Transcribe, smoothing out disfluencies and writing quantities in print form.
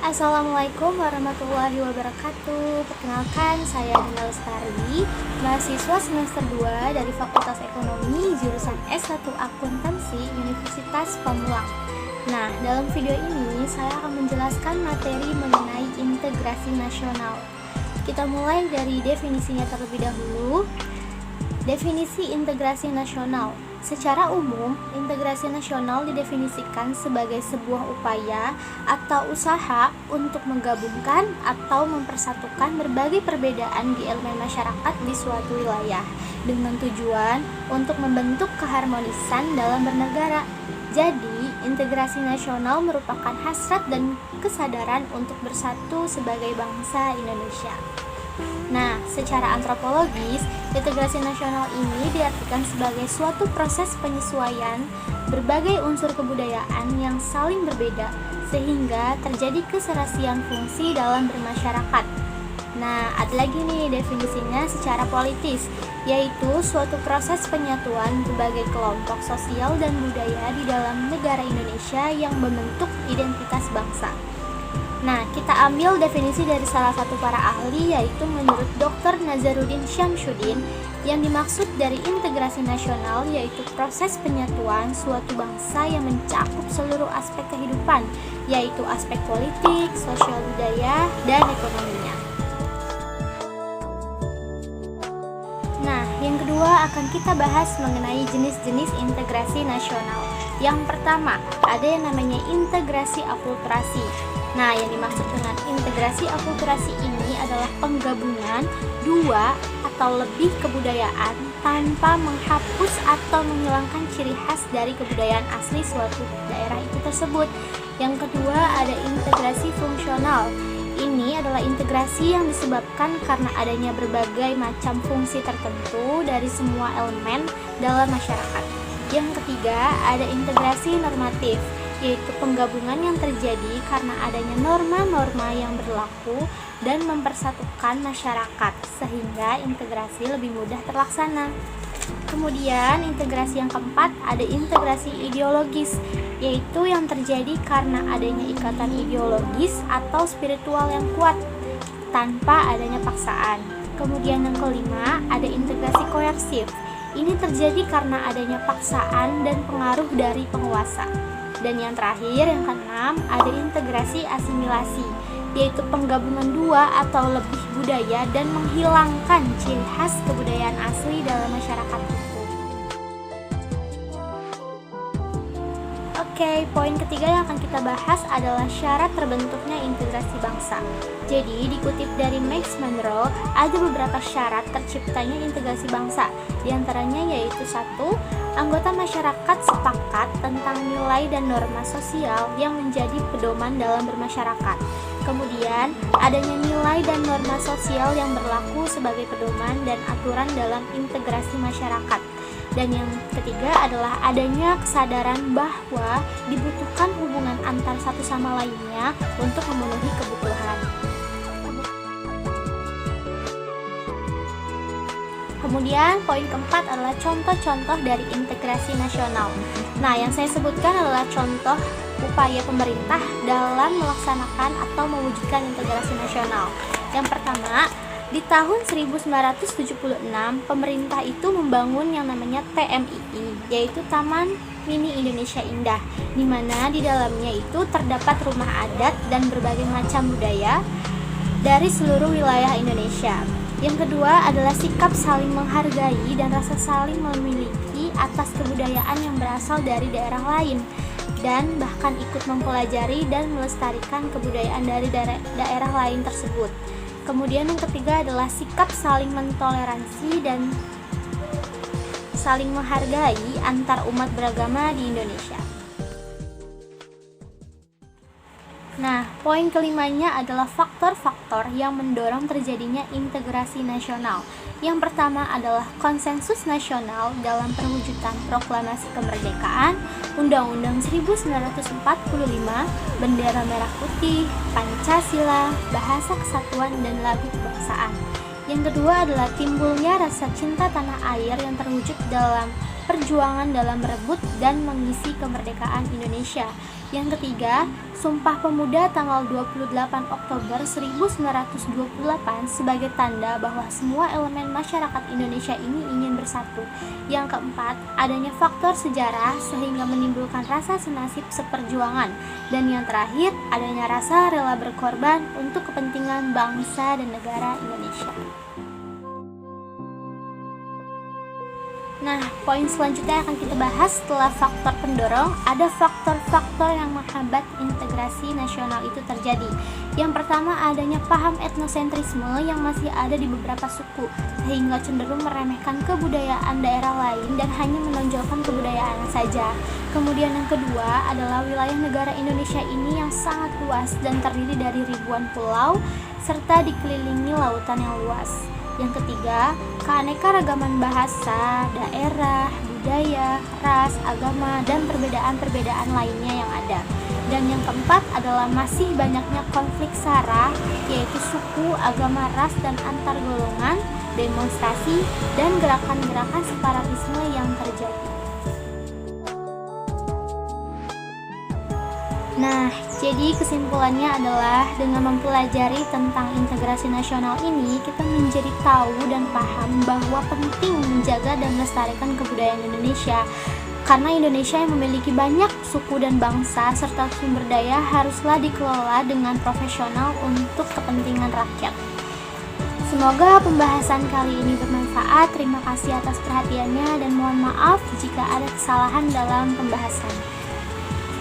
Assalamualaikum warahmatullahi wabarakatuh. Perkenalkan, saya Dina Lestari, mahasiswa semester 2 dari Fakultas Ekonomi jurusan S1 Akuntansi Universitas Pamulang. Nah, dalam video ini saya akan menjelaskan materi mengenai integrasi nasional. Kita mulai dari definisinya terlebih dahulu. Definisi integrasi nasional. Secara umum, integrasi nasional didefinisikan sebagai sebuah upaya atau usaha untuk menggabungkan atau mempersatukan berbagai perbedaan di elemen masyarakat di suatu wilayah dengan tujuan untuk membentuk keharmonisan dalam bernegara. Jadi, integrasi nasional merupakan hasrat dan kesadaran untuk bersatu sebagai bangsa Indonesia. Nah, secara antropologis, integrasi nasional ini diartikan sebagai suatu proses penyesuaian berbagai unsur kebudayaan yang saling berbeda, sehingga terjadi keserasian fungsi dalam bermasyarakat. Nah, ada lagi nih definisinya secara politis, yaitu suatu proses penyatuan berbagai kelompok sosial dan budaya di dalam negara Indonesia yang membentuk identitas bangsa. Nah, kita ambil definisi dari salah satu para ahli, yaitu menurut Dr. Nazaruddin Syamsuddin, yang dimaksud dari integrasi nasional yaitu proses penyatuan suatu bangsa yang mencakup seluruh aspek kehidupan, yaitu aspek politik, sosial budaya, dan ekonominya. Nah, yang kedua akan kita bahas mengenai jenis-jenis integrasi nasional. Yang pertama, ada yang namanya integrasi akulturasi. Nah, yang dimaksud dengan integrasi akulturasi ini adalah penggabungan dua atau lebih kebudayaan tanpa menghapus atau menghilangkan ciri khas dari kebudayaan asli suatu daerah itu tersebut. Yang kedua, ada integrasi fungsional. Ini adalah integrasi yang disebabkan karena adanya berbagai macam fungsi tertentu dari semua elemen dalam masyarakat. Yang ketiga, ada integrasi normatif, yaitu penggabungan yang terjadi karena adanya norma-norma yang berlaku dan mempersatukan masyarakat, sehingga integrasi lebih mudah terlaksana. Kemudian, integrasi yang keempat ada integrasi ideologis, yaitu yang terjadi karena adanya ikatan ideologis atau spiritual yang kuat, tanpa adanya paksaan. Kemudian yang kelima, ada integrasi koersif. Ini terjadi karena adanya paksaan dan pengaruh dari penguasa. Dan yang terakhir, yang keenam, ada integrasi asimilasi, yaitu penggabungan dua atau lebih budaya dan menghilangkan ciri khas kebudayaan asli dalam masyarakat itu. Oke, poin ketiga yang akan kita bahas adalah syarat terbentuknya integrasi bangsa. Jadi, dikutip dari Max Monroe, ada beberapa syarat terciptanya integrasi bangsa. Di antaranya yaitu 1. Anggota masyarakat sepakat tentang nilai dan norma sosial yang menjadi pedoman dalam bermasyarakat. Kemudian, adanya nilai dan norma sosial yang berlaku sebagai pedoman dan aturan dalam integrasi masyarakat. Dan yang ketiga adalah adanya kesadaran bahwa dibutuhkan hubungan antar satu sama lainnya untuk memenuhi kebutuhan. Kemudian poin keempat adalah contoh-contoh dari integrasi nasional. Nah, yang saya sebutkan adalah contoh upaya pemerintah dalam melaksanakan atau mewujudkan integrasi nasional. Yang pertama, di tahun 1976, pemerintah itu membangun yang namanya TMII, yaitu Taman Mini Indonesia Indah, di mana di dalamnya itu terdapat rumah adat dan berbagai macam budaya dari seluruh wilayah Indonesia. Yang kedua adalah sikap saling menghargai dan rasa saling memiliki atas kebudayaan yang berasal dari daerah lain, dan bahkan ikut mempelajari dan melestarikan kebudayaan dari daerah lain tersebut. Kemudian yang ketiga adalah sikap saling mentoleransi dan saling menghargai antar umat beragama di Indonesia. Nah, poin kelimanya adalah faktor-faktor yang mendorong terjadinya integrasi nasional. Yang pertama adalah konsensus nasional dalam perwujudan proklamasi kemerdekaan, Undang-Undang 1945, bendera merah putih, Pancasila, bahasa kesatuan, dan lagu kebangsaan. Yang kedua adalah timbulnya rasa cinta tanah air yang terwujud dalam perjuangan dalam merebut dan mengisi kemerdekaan Indonesia. Yang ketiga, Sumpah Pemuda tanggal 28 Oktober 1928 sebagai tanda bahwa semua elemen masyarakat Indonesia ini ingin bersatu. Yang keempat, adanya faktor sejarah sehingga menimbulkan rasa senasib seperjuangan. Dan yang terakhir, adanya rasa rela berkorban untuk kepentingan bangsa dan negara Indonesia. Nah, poin selanjutnya akan kita bahas setelah faktor pendorong, ada faktor-faktor yang menghambat integrasi nasional itu terjadi. Yang pertama, adanya paham etnosentrisme yang masih ada di beberapa suku, sehingga cenderung meremehkan kebudayaan daerah lain dan hanya menonjolkan kebudayaan saja. Kemudian yang kedua adalah wilayah negara Indonesia ini yang sangat luas dan terdiri dari ribuan pulau, serta dikelilingi lautan yang luas. Yang ketiga, keanekaragaman bahasa, daerah, budaya, ras, agama, dan perbedaan-perbedaan lainnya yang ada. Dan yang keempat adalah masih banyaknya konflik SARA, yaitu suku, agama, ras, dan antar golongan, demonstrasi, dan gerakan-gerakan separatisme yang terjadi. Nah, jadi kesimpulannya adalah dengan mempelajari tentang integrasi nasional ini, kita menjadi tahu dan paham bahwa penting menjaga dan melestarikan kebudayaan Indonesia. Karena Indonesia yang memiliki banyak suku dan bangsa serta sumber daya haruslah dikelola dengan profesional untuk kepentingan rakyat. Semoga pembahasan kali ini bermanfaat. Terima kasih atas perhatiannya dan mohon maaf jika ada kesalahan dalam pembahasan.